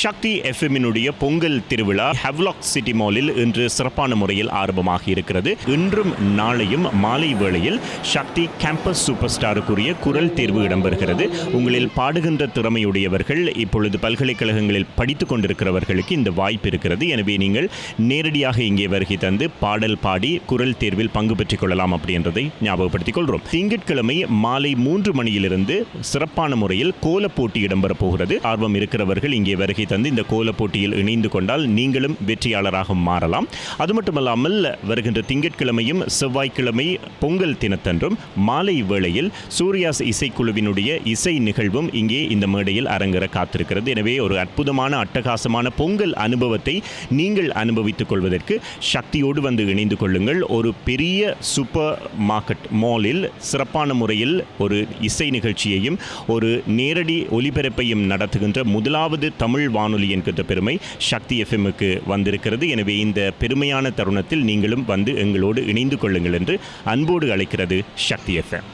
சக்தி எஃப்எம்மினுடைய பொங்கல் திருவிழா Havelock city மாலில் இன்று சிறப்பான முறையில் ஆரம்பமாகி இருக்கிறது. இன்றும் நாளையும் மாலை வேளையில் சக்தி கேம்பஸ் சூப்பர் ஸ்டாருக்குரிய குரல் தேர்வு இடம்பெறுகிறது. உங்களில் பாடுகின்ற திறமையுடையவர்கள் இப்பொழுது பல்கலைக்கழகங்களில் படித்துக் கொண்டிருக்கிறவர்களுக்கு இந்த வாய்ப்பு இருக்கிறது. எனவே நீங்கள் நேரடியாக இங்கே வருகை தந்து பாடல் பாடி குரல் தேர்வில் பங்கு பெற்றுக் கொள்ளலாம் அப்படின்றதை ஞாபகப்படுத்திக் கொள்கிறோம். திங்கட்கிழமை மாலை 3 மணியிலிருந்து சிறப்பான முறையில் கோல போட்டி இடம்பெறப் போகிறது. ஆர்வம் இருக்கிறவர்கள் இங்கே வருகை தந்து இந்த கோல போட்டியில் இணைந்து கொண்டால் நீங்களும் வெற்றியாளராக மாறலாம். அது மட்டுமல்லாமல் வருகின்ற திங்கட்கிழமையும் செவ்வாய்க்கிழமை பொங்கல் தினத்தன்றும் மாலை வேளையில் சூர்யாஸ் இசைக்குழுவினுடைய இசை நிகழ்வும் இங்கே இந்த மேடையில் அரங்கேற காத்திருக்கிறது. எனவே ஒரு அற்புதமான அட்டகாசமான பொங்கல் அனுபவத்தை நீங்கள் அனுபவித்துக் கொள்வதற்கு சக்தியோடு வந்து இணைந்து கொள்ளுங்கள். ஒரு பெரிய சூப்பர் மார்க்கெட் மாலில் சிறப்பான முறையில் ஒரு இசை நிகழ்ச்சியையும் ஒரு நேரடி ஒலிபரப்பையும் நடத்துகின்ற முதலாவது தமிழ் வானொலி என்கின்ற பெருமை சக்தி எஃப்எம்முக்கு வந்திருக்கிறது. எனவே இந்த பெருமையான தருணத்தில் நீங்களும் வந்து எங்களோடு இணைந்து கொள்ளுங்கள் என்று அன்போடு அழைக்கிறது சக்தி எஃப்எம்.